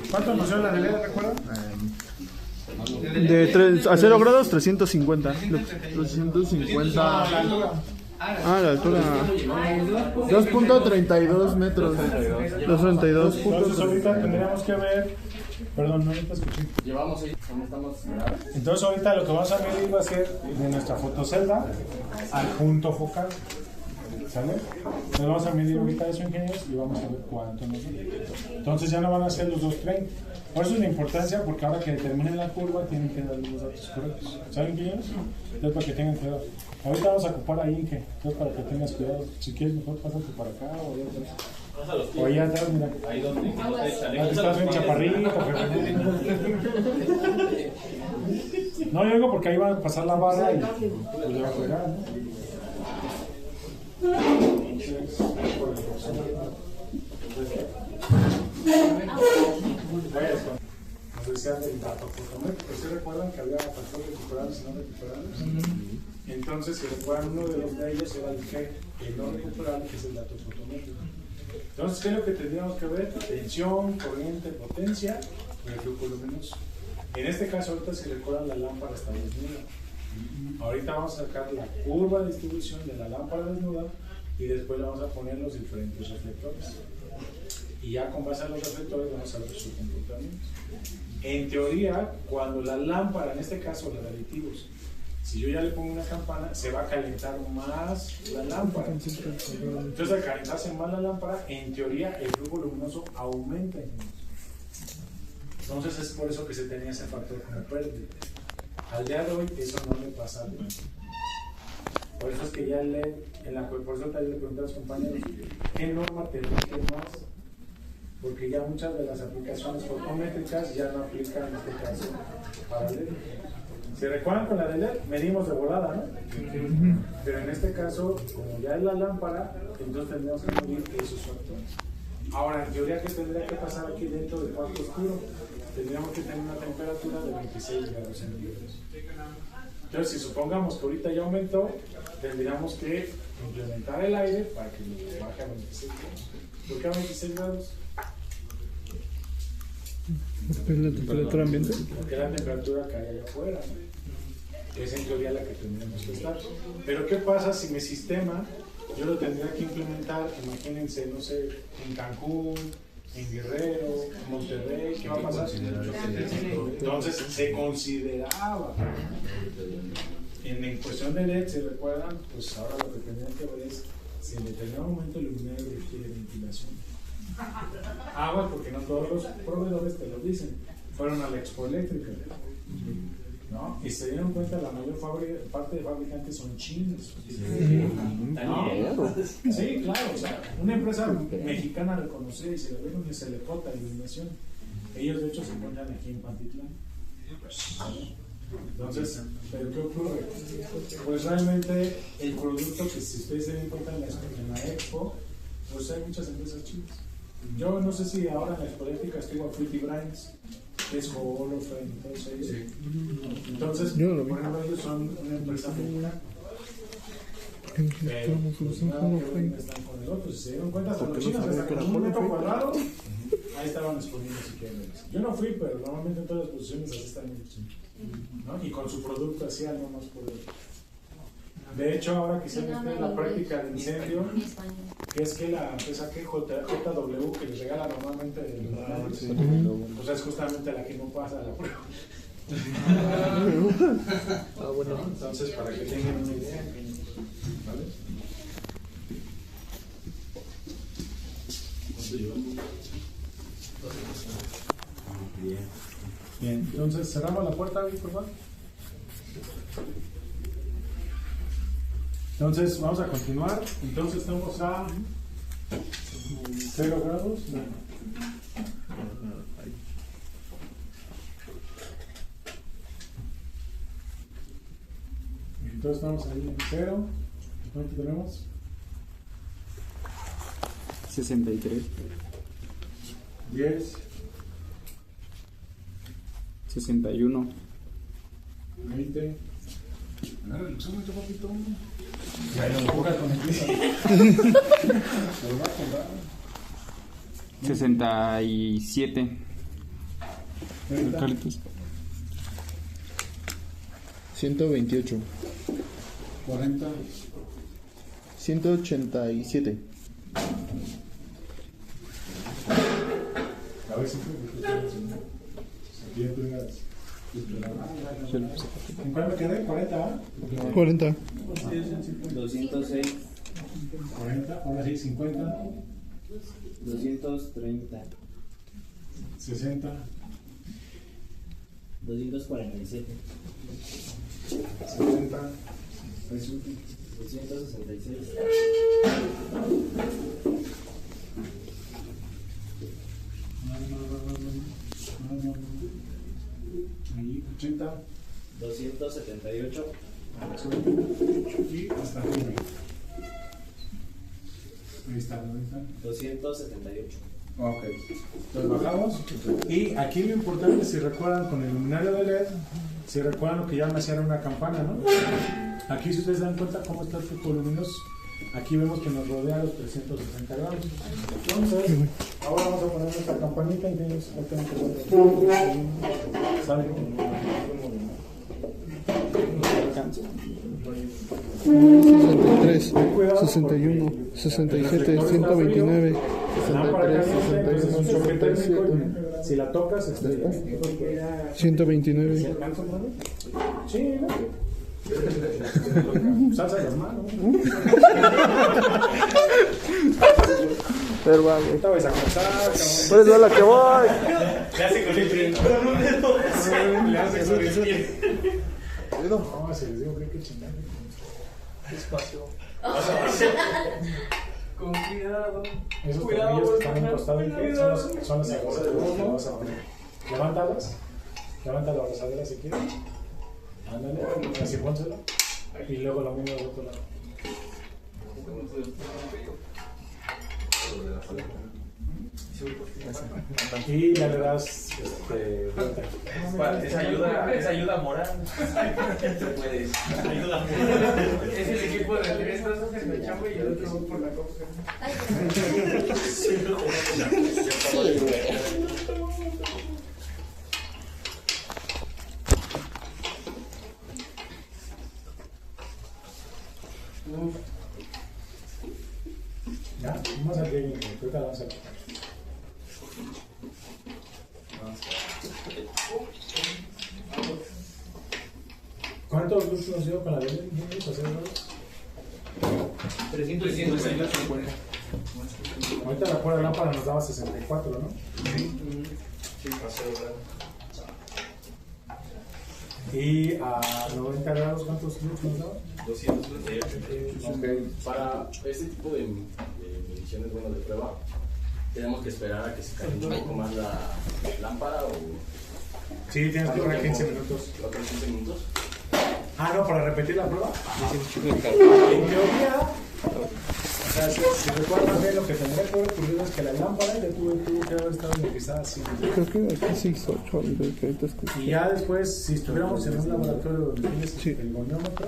¿Cuánto nos dio la de LED, recuerdan? A 0 grados 350. 350. Ah, la altura. 2.32 metros. 232. Entonces ahorita tendríamos que ver. Perdón, no te escuché. Llevamos ahí, ¿cómo estamos? Entonces ahorita lo que vamos a medir va a ser de nuestra fotocelda al punto focal. ¿Sale? Entonces vamos a medir ahorita eso, ingenieros, y vamos a ver cuánto nos da. Entonces ya no van a ser los 230. Por eso es la importancia, porque ahora que determinen la curva tienen que dar los datos correctos. ¿Saben, ingenieros? Entonces para que tengan cuidado. Ahorita vamos a ocupar a Inge, entonces para que tengas cuidado. Si quieres mejor pásate para acá o allá atrás. O allá atrás, mira. Ahí donde Estás bien chaparrito, no, yo digo porque ahí va a pasar la barra y pues le va a pegar, ¿no? Nos decían del dato fotométrico. ¿Sí recuerdan que había factores recuperables y no recuperables? Entonces, si recuerdan, uno de ellos era el G, el no recuperable, que es el dato fotométrico. Entonces, ¿qué es lo que tendríamos que ver? Tensión, corriente, potencia y el flujo luminoso. En este caso, ahorita si recuerdan, la lámpara está desnuda. Ahorita vamos a sacar la curva de distribución de la lámpara desnuda y después le vamos a poner los diferentes reflectores. Y ya con base a los reflectores vamos a ver su comportamiento. En teoría, cuando la lámpara, en este caso la de aditivos, si yo ya le pongo una campana, se va a calentar más la lámpara. Entonces, al calentarse más la lámpara, en teoría el flujo luminoso aumenta. Entonces, es por eso que se tenía ese factor como pérdida. Al día de hoy, eso no le pasa al LED. Por eso es que ya el LED, por eso también le pregunté a los compañeros, ¿qué norma te rige más? Porque ya muchas de las aplicaciones fotométricas ya no aplican en este caso para LED. Si recuerdan con la de LED, medimos de volada, ¿no? Pero en este caso, como ya es la lámpara, entonces tendríamos que medir esos factores. Ahora, en teoría, ¿qué tendría que pasar aquí dentro del cuarto oscuro? Tendríamos que tener una temperatura de 26 grados centígrados. Entonces, si supongamos que ahorita ya aumentó, tendríamos que implementar el aire para que baje a 26 grados. ¿Por qué a 26 grados? ¿Es la temperatura ambiente? Porque es la temperatura que hay allá afuera, ¿no? Es en teoría la que tendríamos que estar. Pero ¿qué pasa si mi sistema yo lo tendría que implementar, imagínense, no sé, en Cancún, en Guerrero, en Monterrey? ¿Qué va a pasar? Entonces se consideraba. En cuestión de LED, si recuerdan, pues ahora lo que tendrían que ver es si en determinado momento el luminario requiere ventilación. Agua, porque no todos los proveedores te lo dicen. Fueron a la Expo Eléctrica, ¿no? Y se dieron cuenta la mayor parte de fabricantes son chinos. ¿No? Sí, claro, o sea, una empresa mexicana reconocida y se le ve un SLJ de iluminación. Ellos de hecho se encuentran aquí en Pantitlán. Entonces, ¿pero qué ocurre? Pues realmente el producto que si ustedes se den cuenta en la Expo, pues hay muchas empresas chinas. Yo no sé si ahora en la Expo Eléctrica estuvo a Fruity Brands, que es Holofen, todos ellos. Sí. Entonces, por ejemplo, ellos son una empresa mexicana. Pero pues nada que ver están con el otro. Si se dieron cuenta, hasta los chinos, hasta con un metro cuadrado, ahí estaban exponiendo si quieren. Yo no fui, pero normalmente en todas las posiciones así están hechos, ¿no? Y con su producto así algo más por el... De hecho, ahora que se mete la práctica de incendio, que es que la empresa que JW, que les regala normalmente pues es justamente la que no pasa la prueba. Bueno. Entonces, para que tengan una idea, ¿vale? Bien, entonces cerramos la puerta, por favor. Entonces vamos a continuar. Entonces estamos a 0 grados. No. Entonces estamos ahí en 0. ¿Cuánto tenemos? 63. 10. 61. 20. Agarra el mucho poquito. Ya lo empuja con el piso. Lo va a comprar. 67. Carlitos. 128. 40. 187. A ver si aquí ya tú digas. ¿En cuál me quedé? 40. 40. 206, 40. Ahora sí, 50. 230, 60. 247, 70. 266, Ahí, 80. 278, Y hasta arriba. Ahí está, ahí está. 278. Ok. Entonces bajamos. Y aquí lo importante, si recuerdan con el luminario de LED, si recuerdan lo que ya me hacía una campana, ¿no? Aquí, si ustedes dan cuenta cómo está el foco luminoso, aquí vemos que nos rodea los 360 grados. Entonces, ahora vamos a poner nuestra campanita y entonces la tengo que ver. ¿Sale? 63, 61, 67, 129, 63, 61, 67, Si la tocas, 129. Sí, ¿no? Salsa de las manos. Pero va, güey. Ahorita vais a cansar, cabrón. Pues es la que voy. Le hace con el pie. Le hace con el pie. No, si les digo que hay que chingar. Despacio. Con cuidado. Esos Cuidado, tornillos que están en no, costado del pie cuidado. son las abrazaderas que vas a poner. Levántalas. Levanta la abrazadera si quieres. Ándale, así pónsela. Y luego lo mismo del otro lado. Y ya le das vuelta. Esa ayuda moral. Se puede. Ayuda moral. Es el equipo de tres brazos en la chamba y el otro por la copa. Ya, vamos a ver. Ahorita vamos a ver. ¿Cuántos luz nos dio con la ley? 350. Ahorita la pura lámpara nos daba 64, ¿no? Sí, pasó, ¿verdad? Y a 90 grados, ¿cuántos luz nos daba? 238. Ok. Para este tipo de mediciones, bueno, de prueba, tenemos que esperar a que se caliente un poco más la lámpara o Sí, tienes que durar 15 minutos. otros 15 minutos. Ah, no, para repetir la prueba. En teoría, o sea, si recuerdas bien, lo que tendría que haber ocurrido es que la lámpara ya tuvo que haber estado energizada así. Creo que aquí 68, que ahorita escuché. Y ya después, si estuviéramos en un laboratorio donde tienes Sí. el goniómetro,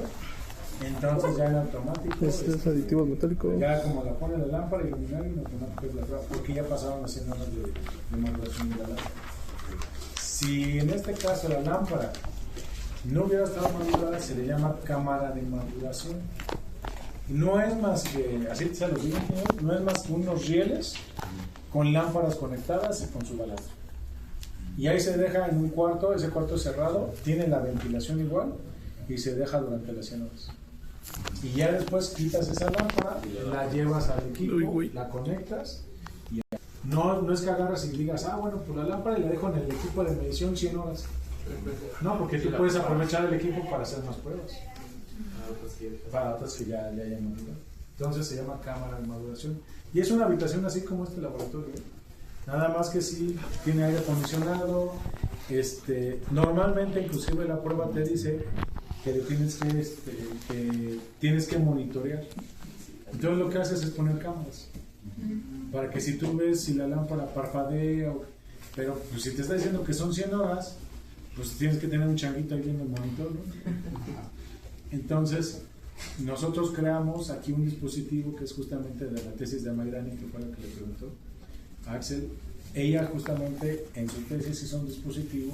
entonces ya en automático. Este es aditivo metálico. Ya como la pone la lámpara y el luminario, en automático es la prueba, porque ya pasaron las 100 horas de maduración de la lámpara. Si en este caso la lámpara no hubiera estado madurada, se le llama cámara de maduración. No es más que, así se los digo, no es más que unos rieles con lámparas conectadas y con su balastro. Y ahí se deja en un cuarto, ese cuarto es cerrado, tiene la ventilación igual y se deja durante las 100 horas. Y ya después quitas esa lámpara, la llevas al equipo, la conectas y ya. No es que agarras y digas, bueno, pues la lámpara y la dejo en el equipo de medición 100 horas. No, porque tú puedes aprovechar el equipo para hacer más pruebas. Para otras que ya hayan madurado. Entonces se llama cámara de maduración. Y es una habitación así como este laboratorio. Nada más que sí, tiene aire acondicionado. Normalmente, inclusive la prueba te dice que tienes que monitorear. Entonces lo que haces es poner cámaras. Para que si tú ves si la lámpara parpadea, pero pues, si te está diciendo que son 100 horas, pues tienes que tener un changuito ahí en el monitor, ¿no? Entonces, nosotros creamos aquí un dispositivo que es justamente de la tesis de Mayrani, que fue la que le preguntó a Axel, ella justamente en su tesis hizo un dispositivo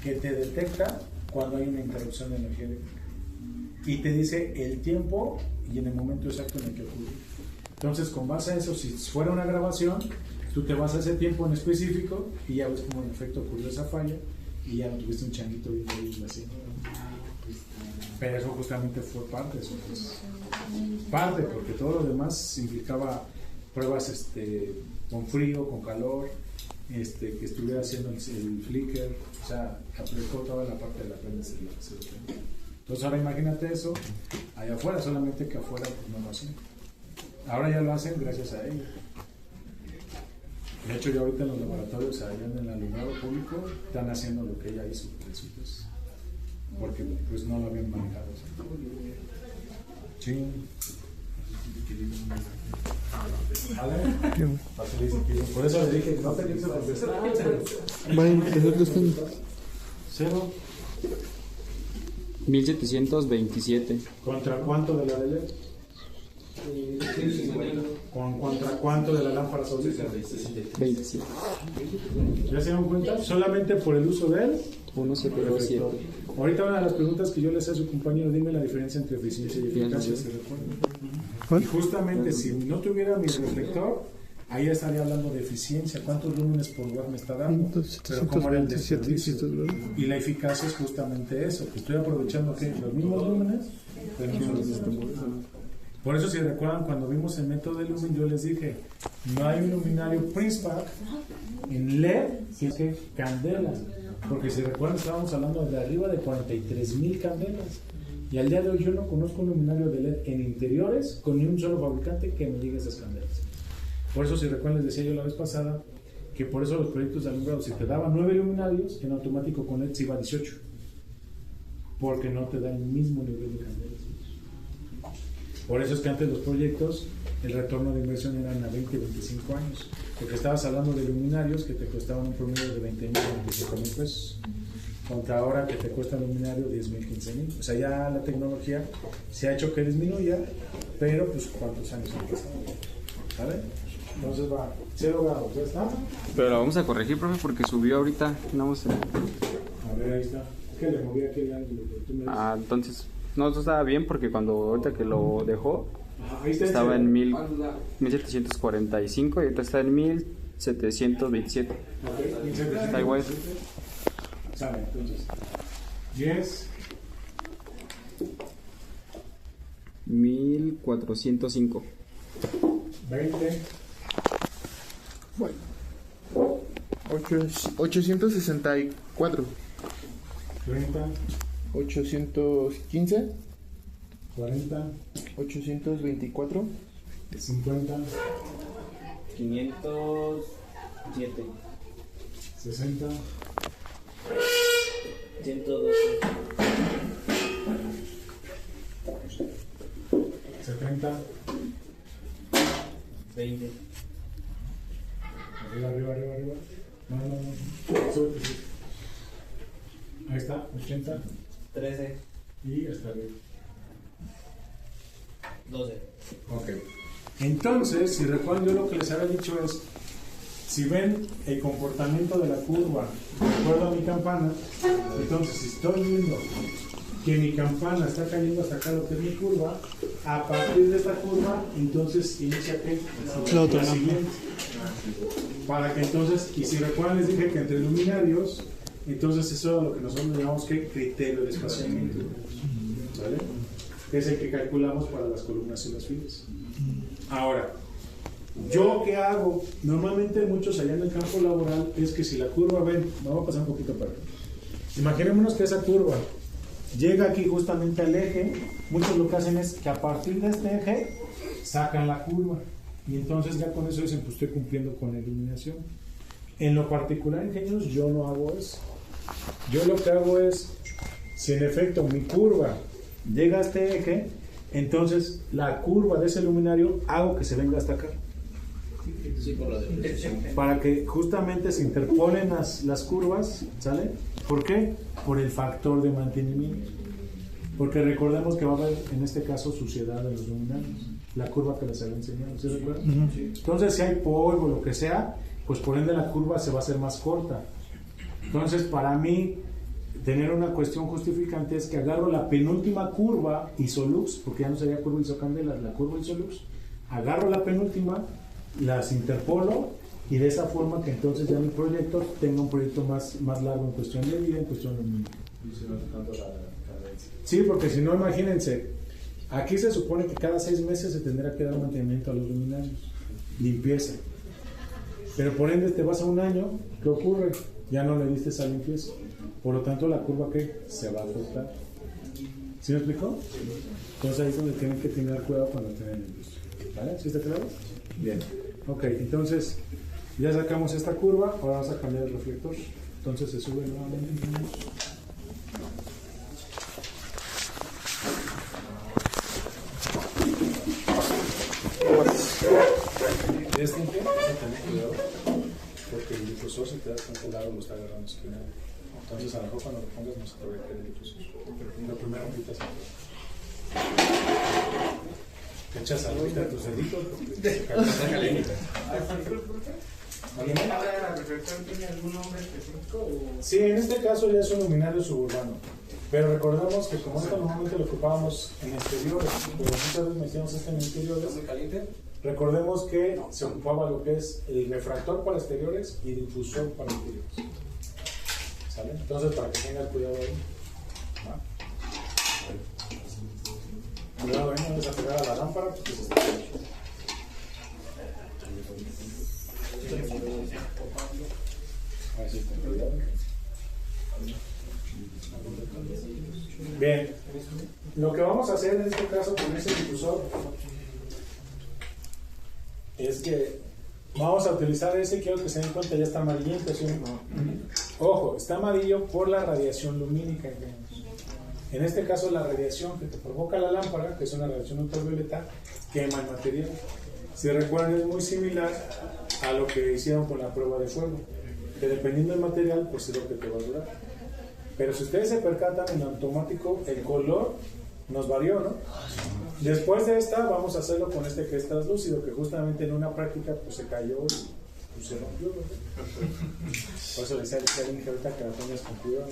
que te detecta cuando hay una interrupción de energía eléctrica y te dice el tiempo y en el momento exacto en el que ocurre. Entonces, con base a eso, si fuera una grabación, tú te vas a ese tiempo en específico y ya ves cómo en efecto ocurrió esa falla y ya no tuviste un changuito bien horrible así. Pero eso justamente fue parte de eso. Pues. Parte, porque todo lo demás implicaba pruebas con frío, con calor, que estuviera haciendo el flicker, o sea, aplicó toda la parte de la prensa. Entonces ahora imagínate eso allá afuera, solamente que afuera pues, no lo hacen. Ahora ya lo hacen gracias a ella. De hecho, ya ahorita en los laboratorios, allá en el alumbrado público, están haciendo lo que ella hizo, pues, porque pues no lo habían manejado. Sí. ¿Vale? Por eso le dije, no te quieres contestar. Vayan, que están. Cero. 1727. ¿Contra cuánto de la de LED? ¿Contra cuánto de la lámpara solar? 27. ¿Ya se dan cuenta? Solamente por el uso de él. 1727. Ahorita una de las preguntas que yo le hacía a su compañero, dime la diferencia entre eficiencia y eficacia, ¿se recuerdan? Y justamente si no tuviera mi reflector, ahí estaría hablando de eficiencia, cuántos lúmenes por watt me está dando, pero cómo era el desperdicio. Y la eficacia es justamente eso, que estoy aprovechando que los mismos lúmenes, pero no son los mismos. Por eso, si recuerdan, cuando vimos el método de Lumen, yo les dije, no hay un luminario Princepack en LED que es candelas. Porque si recuerdan, estábamos hablando de arriba de 43,000 candelas. Y al día de hoy yo no conozco un luminario de LED en interiores con ni un solo fabricante que me llegue esas candelas. Por eso, si recuerdan, les decía yo la vez pasada que por eso los proyectos de alumbrado, si te daban 9 luminarios, en automático con LED se iba a 18. Porque no te da el mismo nivel de candelas. Por eso es que antes los proyectos, el retorno de inversión eran a 20, 25 años. Porque estabas hablando de luminarios que te costaban un promedio de 20,000 a 25,000 pesos. Contra ahora que te cuesta un luminario 10,000, 15,000. O sea, ya la tecnología se ha hecho que disminuya, pero pues ¿cuántos años han pasado? ¿Vale? Entonces va, 0 grados, ¿ya está? Pero lo vamos a corregir, profe, porque subió ahorita. No sé. A ver, ahí está. Es que le moví aquel ángulo que tú me dices. Entonces, no, eso estaba bien porque cuando ahorita que lo dejó, Ahí está estaba el en 1745 y ahorita está en 1727. Ok, Está igual. Sale, entonces. 10, 1405. 20, 864. 30, 815. 40, 824. 50, 507. 60, 112. 70, 20. arriba. No. Sube. Ahí está, 80 13. y hasta arriba. 12. Ok. Entonces, si recuerdan, yo lo que les había dicho es, si ven el comportamiento de la curva de acuerdo a mi campana, entonces si estoy viendo que mi campana está cayendo hasta acá lo que es mi curva, a partir de esta curva, entonces inicia ¿qué? La siguiente. Para que entonces, y si recuerdan les dije que entre luminarios, entonces eso es lo que nosotros llamamos que criterio de espaciamiento. ¿Vale? Que es el que calculamos para las columnas y las filas. Ahora, ¿yo qué hago? Normalmente muchos allá en el campo laboral es que si la curva, ven, vamos a pasar un poquito para acá. Imaginémonos que esa curva llega aquí justamente al eje, muchos lo que hacen es que a partir de este eje sacan la curva y entonces ya con eso dicen pues estoy cumpliendo con la iluminación. En lo particular, ingenieros, yo no hago eso. Yo lo que hago es, si en efecto mi curva llega a este eje, entonces la curva de ese luminario hago que se venga hasta acá. Sí, por la delimitación. Para que justamente se interponen las curvas, ¿sale? ¿Por qué? Por el factor de mantenimiento. Porque recordemos que va a haber, en este caso, suciedad de los luminarios. La curva que les había enseñado, ¿sí recuerdan? Entonces, si hay polvo, lo que sea, pues por ende la curva se va a hacer más corta. Entonces, para mí, tener una cuestión justificante es que agarro la penúltima curva isolux, porque ya no sería curva isocandela, la curva isolux, agarro la penúltima, las interpolo, y de esa forma que entonces ya mi proyecto tenga un proyecto más largo en cuestión de vida, en cuestión lumínica. Sí, porque si no, imagínense, aquí se supone que cada 6 meses se tendrá que dar mantenimiento a los luminarios, limpieza. Pero por ende te vas a un año, ¿qué ocurre? Ya no le diste esa limpieza. Por lo tanto, la curva que se va a cortar. ¿Sí me explicó? Entonces ahí es donde tienen que tener cuidado cuando tienen industria. ¿Vale? ¿Sí está claro? Bien. Ok, entonces ya sacamos esta curva, ahora vamos a cambiar el reflector. Entonces se sube nuevamente. De este tiempo, tener cuidado, porque el difusor, si te das cuenta, el lado lo está agarrando esquina. Entonces, a lo mejor cuando lo pongas, no se te va a caer el difusor. Pero primero quitas el. Te echas ahorita tus deditos. ¿Ahora el reflector tiene algún nombre específico? Sí, en este caso ya es un luminario suburbano. Pero recordemos que como esto normalmente lo ocupábamos en exteriores, pero muchas veces metíamos esto en interiores, recordemos que se ocupaba lo que es el refractor para exteriores y difusor para interiores. ¿Sale? Entonces, para que tengan cuidado ahí. ¿Va? Cuidado ahí, no vas a pegar a la lámpara porque se está hecho. Así está, cuidado. Bien, lo que vamos a hacer en este caso con ese difusor es que vamos a utilizar ese, quiero que se den cuenta, ya está amarillento, ¿sí? Ojo, está amarillo por la radiación lumínica. En este caso la radiación que te provoca la lámpara, que es una radiación ultravioleta, quema el material. Si recuerdan, es muy similar a lo que hicieron con la prueba de fuego, que dependiendo del material, pues es lo que te va a durar. Pero si ustedes se percatan, en automático el color nos varió, ¿no? Después de esta vamos a hacerlo con este que es translúcido, que justamente en una práctica pues se cayó y pues, se rompió, ¿no? Por eso les decía a alguien que ahorita que la pongas con cuidado.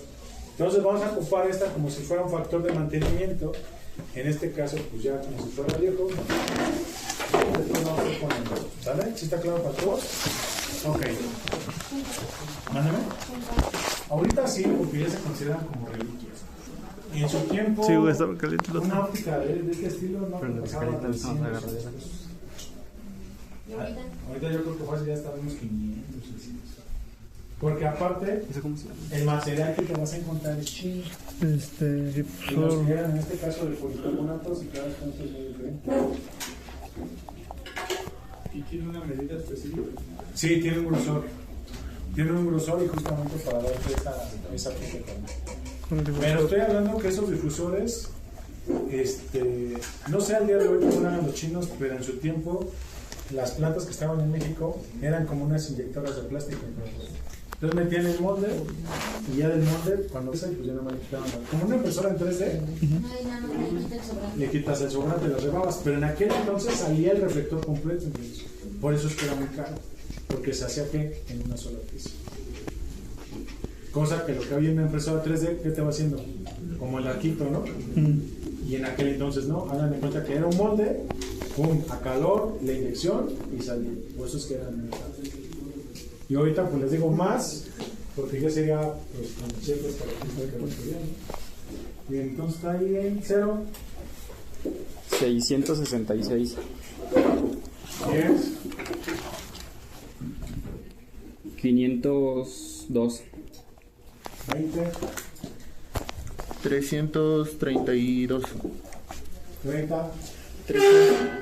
Entonces vamos a ocupar esta como si fuera un factor de mantenimiento. En este caso pues ya como si fuera viejo. Después vamos a ir poniendo, ¿sale? ¿Sí está claro para todos? Ok. Mándame. Ahorita sí, porque ya se consideran como reliquias. Y en su tiempo, Sí, güey, estaba caliente. una óptica de este estilo no pasaba de 100. Ahorita yo creo que fácil ya está unos 500, 600. Porque aparte, el material que te vas a encontrar es chino. Y los que eran en este caso de policarbonatos y cada uno es muy diferente. ¿Y tiene una medida específica? Sí, tiene un grosor. Tiene un grosor y justamente para darte esa protección. Pero estoy hablando que esos difusores, no sé al día de hoy cómo eran los chinos, pero en su tiempo las plantas que estaban en México eran como unas inyectoras de plástico. Entonces metían el molde y ya del molde, cuando pues ya nada más le quitaban. Como una impresora en 3D, le quitas el sobrante, lo rebabas. Pero en aquel entonces salía el reflector completo. Entonces, por eso es que era muy caro, porque se hacía que en una sola pieza. Cosa que lo que había en una impresora 3D, ¿qué te va haciendo? Como el arquito, ¿no? Y en aquel entonces no, hagan de cuenta que era un molde, pum, a calor, la inyección y salía. Por eso es que eran muy caros. Y ahorita pues les digo más, porque ya sería pues con cheques para que lo estudian. Y entonces está ahí en 0. 666. 10. 502. 20. 332. 30.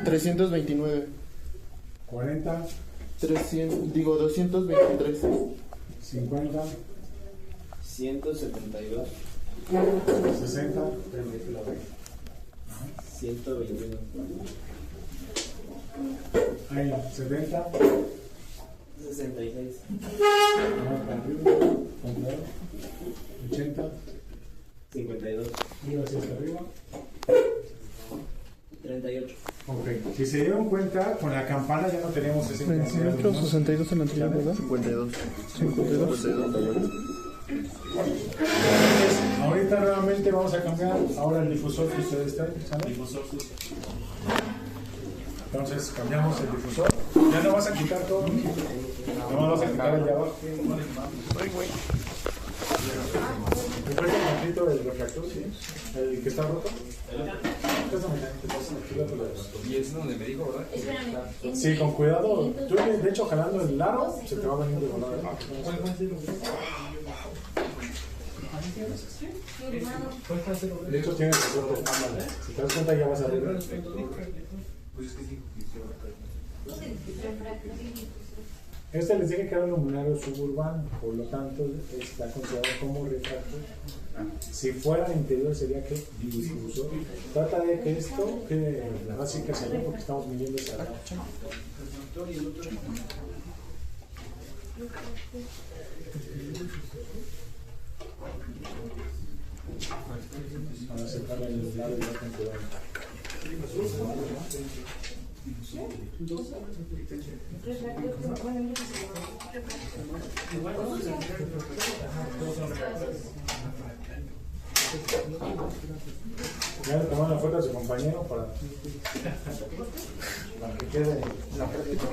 329. 40. 223. 50. 172. 60. 121. Ahí, 70. 66. 80. 52. Y así hasta arriba. 38. Ok. Si se dieron cuenta, con la campana ya no tenemos ese intensidad Metro luminosa. 62 en la anterior, ¿verdad? 52. 52. Entonces, ahorita nuevamente vamos a cambiar ahora el difusor que ustedes están usando. Entonces cambiamos el difusor. Ya no vas a quitar todo. No vas a quitar el de abajo. ¿Me presta un tantito el refractor? ¿Sí? ¿El que está roto? Y es donde me dijo, ¿verdad? Espérame. Sí, con cuidado. Tú, de hecho, jalando el aro, se te va a venir de volada. De hecho, tienes el cuerpo estándar. Si te das cuenta, ya vas a ver. Este les dije que era un luminario suburbano, por lo tanto está considerado como refractor. Si fuera interior sería que difusor. Trata de que esto quede la básica hacia allá porque estamos midiendo hacia abajo. Vamos a sacarle el lado y ya con cuidado. Ya le tomaron la foto a su compañero para que quede la práctica.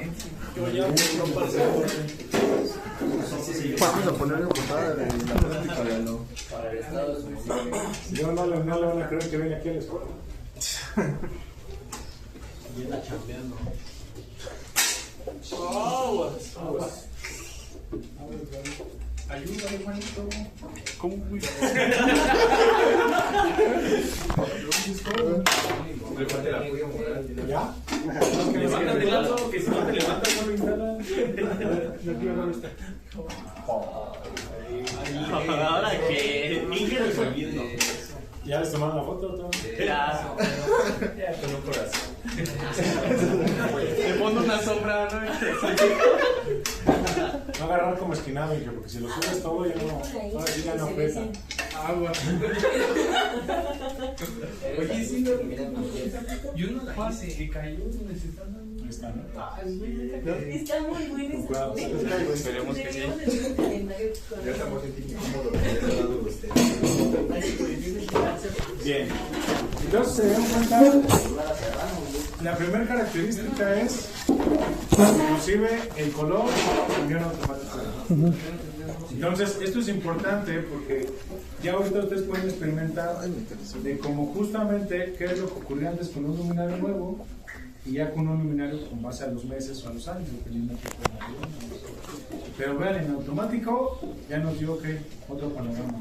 Vamos a poner la portada de la práctica de lo. Yo no le van a creer que viene aquí a la escuela. Viene chambeando. Ayúdale, Juanito. ¿Cómo, güey? ¿Ya? Levántate el lazo, que si no te levantas, no lo instalas. Ahora que Inge nos olvide. ¿Ya les tomaron la foto? ¿Todo? Ya. Con un corazón. Le pongo una sombra, ¿no? No agarrar como esquinado, Inge, porque si lo subes todo ya no. Ahora sí ya no pesa. Agua. Oye, sí, no. Y uno la hice, que cayó donde se están dando. Ahí está, ¿no? Está muy buena Con cuidado. esa. Esperemos que sí. Ya estamos incómodos de este lado de ustedes. Bien. Entonces se dan cuenta. La primera característica es, inclusive el color cambió automáticamente. Entonces, esto es importante porque ya ahorita ustedes pueden experimentar de cómo justamente qué es lo que ocurría antes con un luminario nuevo y ya con un luminario con base a los meses o a los años, dependiendo de qué tipo de material. Pero vean, en automático ya nos dio que otro panorama.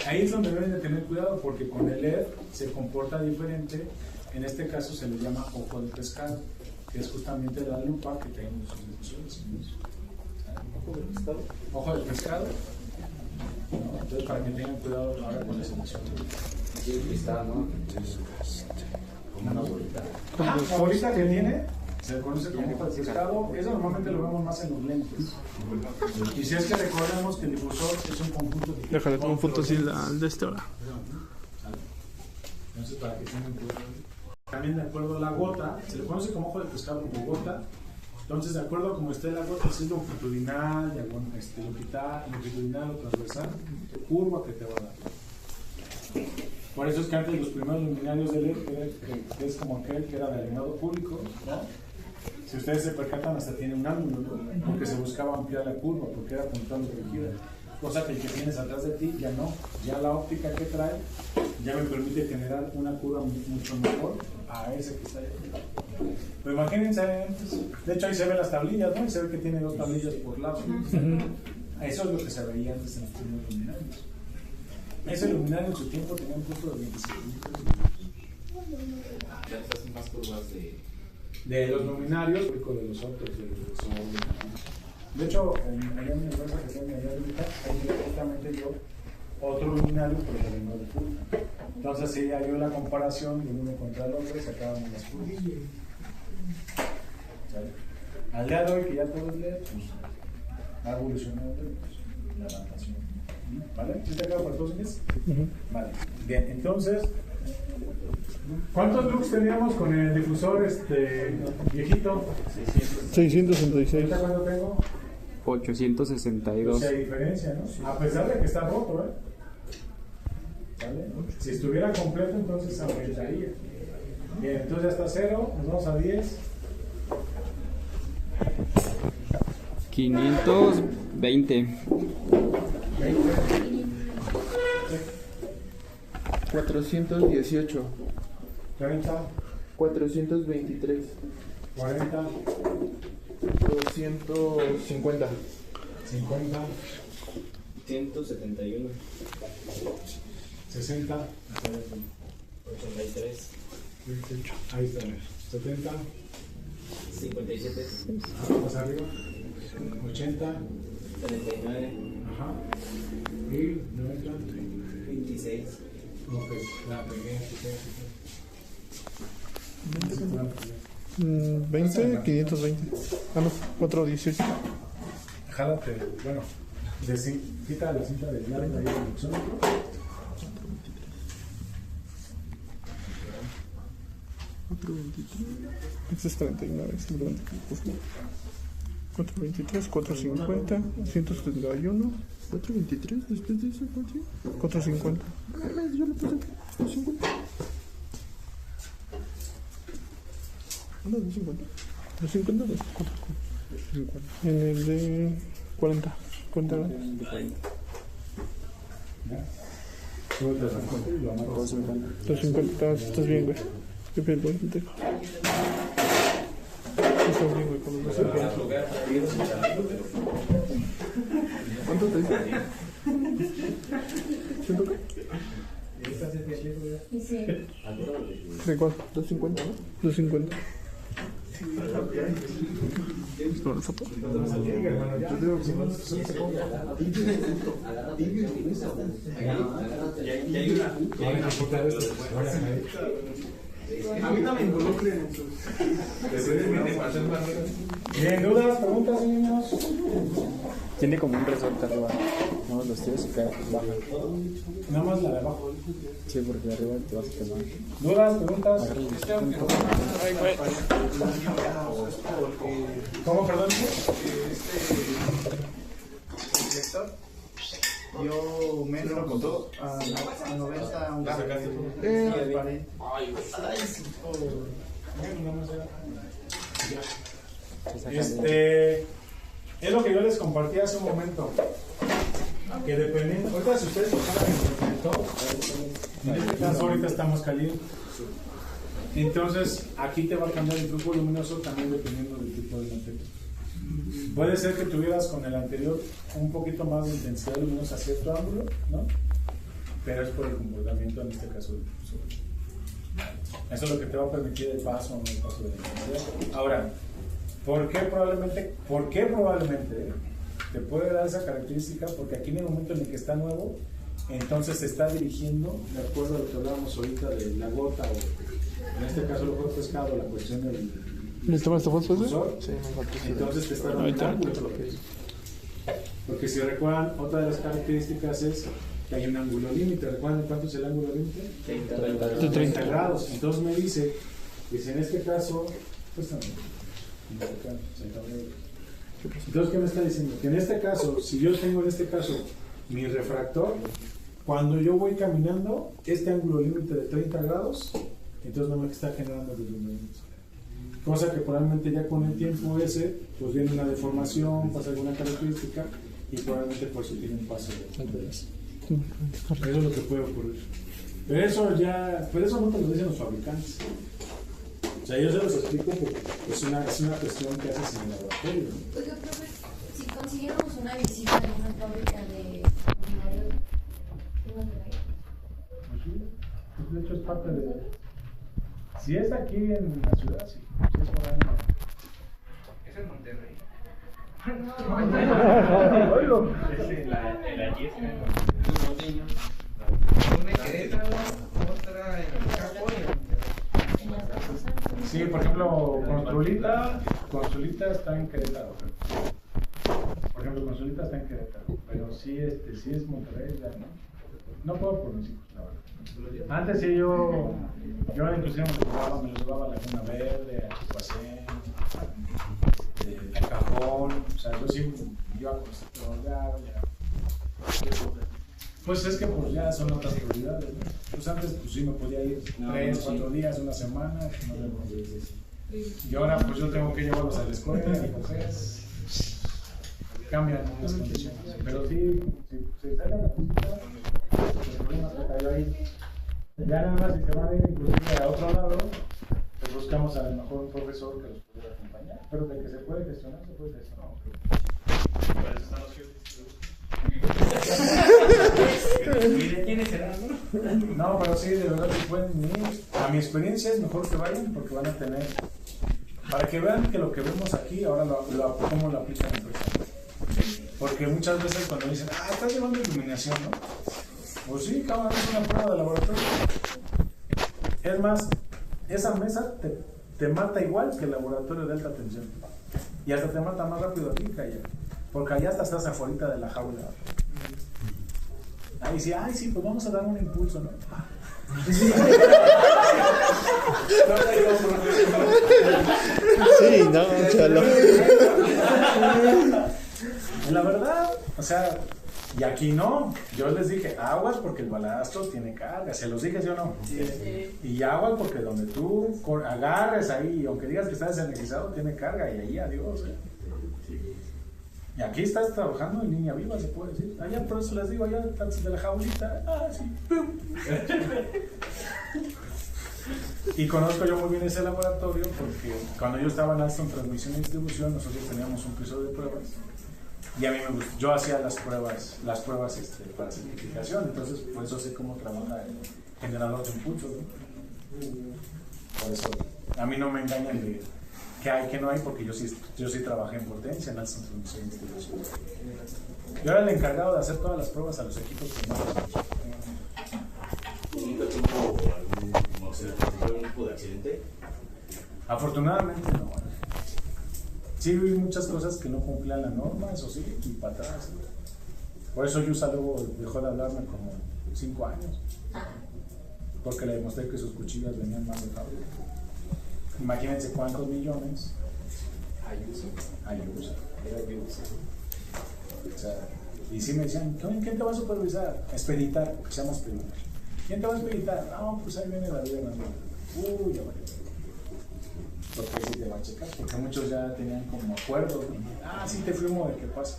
Ahí es donde deben de tener cuidado porque con el LED se comporta diferente. En este caso se le llama ojo de pescado, que es justamente la lupa que tenemos en los difusores. Ojo de pescado. ¿No? Entonces, para que tengan cuidado ahora con esa emoción. Aquí está, ¿no? Como una bolita. La bolita que tiene se conoce como ojo de pescado. Eso normalmente lo vemos más en los lentes. Y si es que recordemos que el difusor es un conjunto de. Déjale, tomo foto así de este ahora. Entonces, para que tengan cuidado. También de acuerdo a la gota, se le conoce como ojo de pescado como gota. Entonces, de acuerdo a cómo esté la gota, si es longitudinal, longitudinal o transversal, curva que te va a dar. Por eso es que antes los primeros luminarios de LED, que es como aquel que era de alumnado público, ¿no? Si ustedes se percatan, hasta tiene un ángulo, ¿no? Porque se buscaba ampliar la curva, porque era puntual dirigida. Cosa que el que tienes atrás de ti ya no. Ya la óptica que trae ya me permite generar una curva mucho mejor a ese que está ahí. Pero imagínense, de hecho ahí se ven las tablillas, ¿no? Y se ve que tiene dos tablillas por lado. Eso es lo que se veía antes en los primeros luminarios. Ese luminario en su tiempo tenía un costo de 25,000 pesos. Ya te hacen más curvas De los luminarios, de los otros, de hecho, allá en mi empresa que tengo allá ahorita, ahí justamente yo otro luminario, pero de alumnado público. Entonces, sí, ya vio la comparación de uno contra el otro, sacábamos las curvas. ¿Sale? Al día de hoy, que ya todo es LED, pues ha evolucionado la adaptación. ¿Vale? ¿Sí te acabo para todos ellos? Vale. Bien, entonces, ¿Cuántos lux teníamos con el difusor viejito? 666. ¿Ahorita cuánto tengo? 862. O sea, hay diferencia, ¿no? A pesar de que está roto, ¿Vale? Si estuviera completo, entonces aumentaría. Bien, entonces ya está 0, nos vamos a 10. 520. 418. 30, 423. 40, 250. 50, 171, 60, 83, ahí está, 70, 57, más arriba, 80, 39, ajá, y 90, 26. ok, la pegué, 20, 520. Ah, no, 418. jálate, bueno, quita la cinta de larga ahí del luxómetro. Este es 39, es el 423, 450, 171, 423, después de eso, 450. Yo le puse 250. No, 250. 250, 250. En el de 40. 40. ¿Ya? Súbete la cinta y lo amarras. 250, estás bien, güey. Qué bien, güey, te dejo. Estás bien, güey, con los 250. ¿Cuánto te dice? ¿Siento qué? Sí. ¿De cuál? 250, ¿no? 250. ¿Con el sopo? A mí no me involucren en sus. Bien, ¿dudas, preguntas, niños? Tiene como un resorte arriba. No, los tiros y cae, baja. Nada más la de abajo. Sí, porque de arriba te vas a quemar. ¿Dudas, preguntas? ¿Cómo, perdón? Yo menos a 90 un es lo que yo les compartí hace un momento. Que dependiendo, ahorita si ustedes tocaran el protector, en este caso ahorita estamos calientes. Entonces aquí te va a cambiar el flujo luminoso también dependiendo del tipo de material. Puede ser que tuvieras con el anterior un poquito más de intensidad luminosa a cierto ángulo, ¿no? Pero es por el comportamiento en este caso del difusor. Eso es lo que te va a permitir el paso o no el paso de la intensidad. Ahora, ¿por qué probablemente te puede dar esa característica? Porque aquí en el momento en el que está nuevo, entonces se está dirigiendo, de acuerdo a lo que hablábamos ahorita de la gota, o en este caso lo que pescado, la cuestión del ¿Le tomas esta foto? difusor, Sí, me falta. entonces te está dando un ángulo. Porque si recuerdan, otra de las características es que hay un ángulo límite. ¿Recuerdan cuánto es el ángulo límite? 30 grados. Entonces me dice que si en este caso, pues también, entonces, ¿qué me está diciendo? Que en este caso, si yo tengo en este caso mi refractor, cuando yo voy caminando, este ángulo límite de 30 grados, entonces no me está generando deslumbramiento. Cosa que probablemente ya con el tiempo ese, pues viene una deformación, pasa alguna característica y probablemente por eso tiene un paso de eso es lo que puede ocurrir. Pero eso no te lo dicen los fabricantes. O sea, yo se los explico porque es una cuestión que haces en el laboratorio, ¿no? Oiga, profe, si consiguiéramos una visita en una fábrica de binarios, ¿qué nos trae? Pues de hecho es parte de... Si es aquí en la ciudad, sí. Si es por ahí, no. Es en Monterrey. Es en la Yesca. Una en Querétaro, otra en Chapo y en Monterrey. En las dos cosas. Sí, por ejemplo, Consulita está en Querétaro. Por ejemplo, Consulita está en Querétaro, pero sí es Monterrey, ya, ¿no? No puedo por mis hijos, la verdad. Antes sí yo inclusive me los llevaba a la Laguna Verde, a Chihuahua, al Cajón, o sea, yo sí iba a conocer todo ya. Pues es que pues ya son otras prioridades, ¿no? Pues antes pues sí me podía ir 3, 4 días, una semana, y ahora pues yo tengo que llevarlos a la escuela y pues cambian las condiciones, pero sí, se saca la posibilidad, los problemas que cayó ahí. Ya nada más si se van a ir inclusive a otro lado, pues buscamos a lo mejor un profesor que los pueda acompañar, pero de que se puede gestionar, se puede gestionar. Para eso están los jefes. ¿Y de quiénes serán, no? No, pero sí, de verdad que pueden ir. A mi experiencia es mejor que vayan porque van a tener, para que vean que lo que vemos aquí, ahora cómo lo aplican en persona. Porque muchas veces cuando dicen, estás llevando iluminación, ¿no? Pues sí, cabrón, es una prueba de laboratorio. Es más, esa mesa te mata igual que el laboratorio de alta tensión. Y hasta te mata más rápido aquí que allá. Porque allá hasta estás afuera de la jaula. Ahí sí, pues vamos a dar un impulso, ¿no? Sí, no, chalo. La verdad, o sea, y aquí no. Yo les dije, aguas porque el balastro tiene carga. ¿Se los dije sí o no? Sí. Y aguas porque donde tú agarres ahí, aunque digas que estás energizado, tiene carga y ahí adiós. Y aquí estás trabajando en línea viva, se puede decir. Allá, por eso les digo, allá de la jaulita, sí, ¡pum! Y conozco yo muy bien ese laboratorio porque cuando yo estaba en Alstom Transmisión y Distribución, nosotros teníamos un piso de pruebas. Y a mí me gustó, yo hacía las pruebas para certificación, entonces por eso sé cómo trabaja el generador de impulso, ¿no? Por eso a mí no me engañan de que hay, que no hay, porque yo sí trabajé en potencia en Alstom Transmisión y Distribución. Yo era el encargado de hacer todas las pruebas a los equipos que más. ¿Nunca tuvo algún tipo de accidente? Afortunadamente no. Sí vi muchas cosas que no cumplían la norma, eso sí, y para atrás. Por eso Yusa luego dejó de hablarme como 5 años. Porque le demostré que sus cuchillas venían más de fábrica. Imagínense cuántos millones. Ayuso. O sea, y sí me decían, ¿quién te va a supervisar? Expeditar, porque se llama expeditar. ¿Quién te va a expeditar? No, pues ahí viene la vida. Ya vale. Porque sí te va a checar, porque muchos ya tenían como acuerdos, ¿no? Sí te firmo de qué pasa.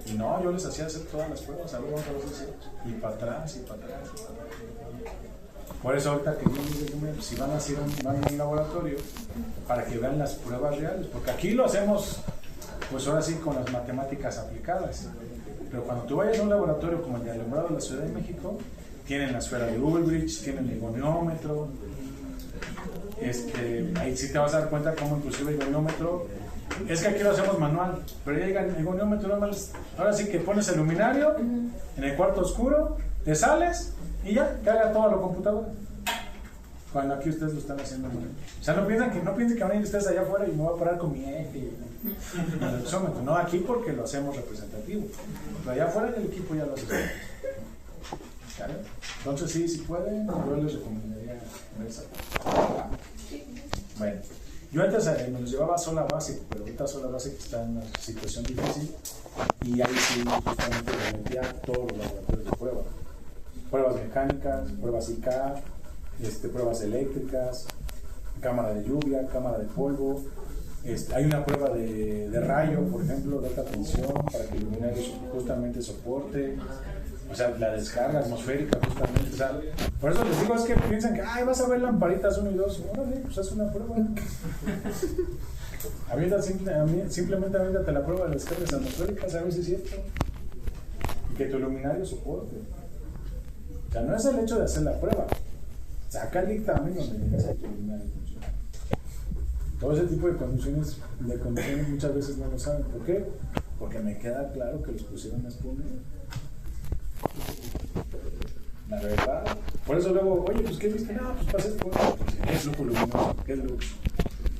Y no, yo les hacía hacer todas las pruebas, a ver, vamos a hacer, y para atrás, y para atrás, y para atrás. Por eso ahorita que si van a hacer un laboratorio, para que vean las pruebas reales, porque aquí lo hacemos, pues ahora sí, con las matemáticas aplicadas. Pero cuando tú vayas a un laboratorio como el de alumbrado de la Ciudad de México, tienen la esfera de Ulbricht, tienen el goniómetro. Ahí sí te vas a dar cuenta cómo inclusive el goniómetro, es que aquí lo hacemos manual, pero llega el goniómetro, ahora sí que pones el luminario en el cuarto oscuro, te sales y ya, carga todo a la computadora. Cuando aquí ustedes lo están haciendo manual. O sea, no piensen que van a ir ustedes allá afuera y me voy a parar con mi eje. No, aquí porque lo hacemos representativo. Pero allá afuera el equipo ya lo hace. ¿Vale? Entonces sí, si pueden, yo les recomendaría esa. Bueno, yo antes me los llevaba sola básico, pero ahorita sola básico está en una situación difícil y ahí sí justamente le metía todos los laboratorios de prueba. Pruebas mecánicas, pruebas ICA, pruebas eléctricas, cámara de lluvia, cámara de polvo. Hay una prueba de rayo, por ejemplo, de alta tensión para que el luminario justamente soporte. O sea, la descarga atmosférica justamente, o sea, por eso les digo, es que piensan que, vas a ver lamparitas 1 y 2, órale, pues haz una prueba. Simplemente aviéntate la prueba de descargas atmosféricas, a ver si es cierto. Y que tu luminario soporte. O sea, no es el hecho de hacer la prueba, saca el dictamen donde digas que tu luminario funciona. Todo ese tipo de condiciones muchas veces no lo saben. ¿Por qué? Porque me queda claro que los pusieron a exponer. La verdad, por eso luego, oye, pues ¿qué viste? No, pues pasé por ¿qué es lujo luminoso? ¿Qué es luz?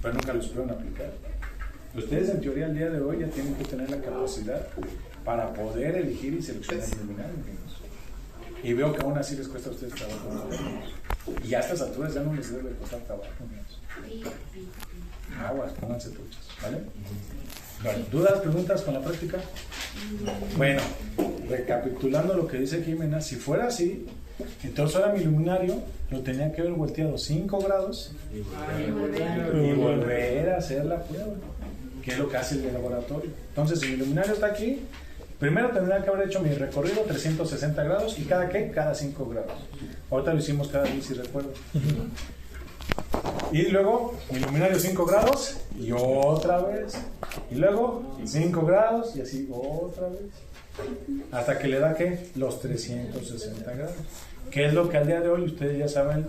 Pero nunca los pudieron aplicar. Ustedes en teoría al día de hoy ya tienen que tener la capacidad para poder elegir y seleccionar el luminario. Y veo que aún así les cuesta a ustedes trabajo. Y a estas alturas ya no les debe costar trabajo. Aguas, pónganse truchas, ¿vale? Bueno, ¿dudas, preguntas con la práctica? Bueno, recapitulando lo que dice Jimena, si fuera así, entonces ahora mi luminario lo tenía que haber volteado 5 grados y volver a hacer la prueba, que es lo que hace el laboratorio. Entonces, si mi luminario está aquí, primero tendría que haber hecho mi recorrido 360 grados y cada 5 grados. Ahorita lo hicimos cada 10, si recuerdo. Y luego mi luminario 5 grados y otra vez. Y luego 5 grados y así otra vez. Hasta que le da ¿qué? Los 360 grados. Que es lo que al día de hoy ustedes ya saben,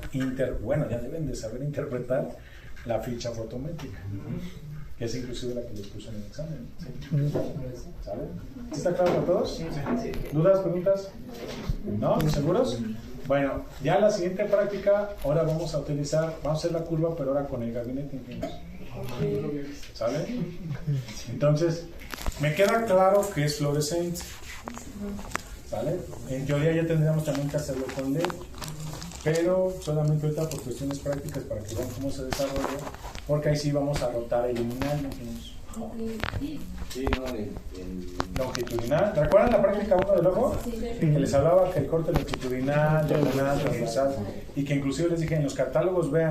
bueno, ya deben de saber interpretar la ficha fotométrica. Que es inclusive la que les puse en el examen. ¿Sabe? ¿Sí está claro para todos? ¿Dudas, preguntas? ¿No? ¿Seguros? Bueno, ya la siguiente práctica, ahora vamos a hacer la curva, pero ahora con el gabinete ingeniero. ¿Sale? Entonces, me queda claro que es fluorescente. ¿Sale? En teoría ya tendríamos también que hacerlo con LED, pero solamente ahorita por cuestiones prácticas para que vean cómo se desarrolla, porque ahí sí vamos a rotar el luminario. Sí, no, Longitudinal. ¿Recuerdan la práctica 1 del ojo? Que les hablaba que el corte longitudinal, diagonal, transversal, y que inclusive les dije en los catálogos vean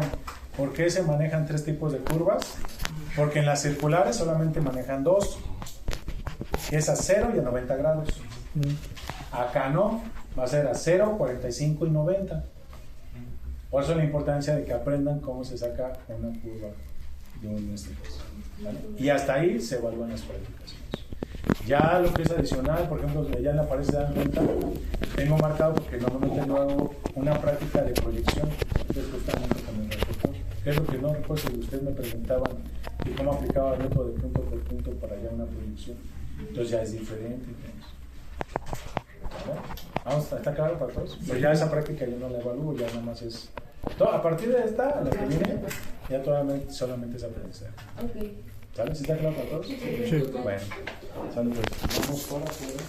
por qué se manejan 3 tipos de curvas, porque en las circulares solamente manejan 2, que es a 0 y a 90 grados. Acá no, va a ser a 0, 45 y 90. Por eso la importancia de que aprendan cómo se saca una curva de un caso, ¿vale? Y hasta ahí se evalúan las prácticas. Ya lo que es adicional, por ejemplo, ya en la pared se dan cuenta, tengo marcado porque normalmente no hago una práctica de proyección, entonces justamente con el reflector. ¿Qué es lo que no recuerdo? Si ustedes me preguntaban y cómo aplicaba el método de punto por punto para ya una proyección, entonces ya es diferente. ¿Vale? Vamos, ¿está claro para todos? Pues ya esa práctica yo no la evalúo, ya nada más es... a partir de esta, la que viene, ya solamente es aprendizaje. Ok. ¿Sale? ¿Sí está claro para todos? Sí. Bueno, sale pues. Vamos por afuera.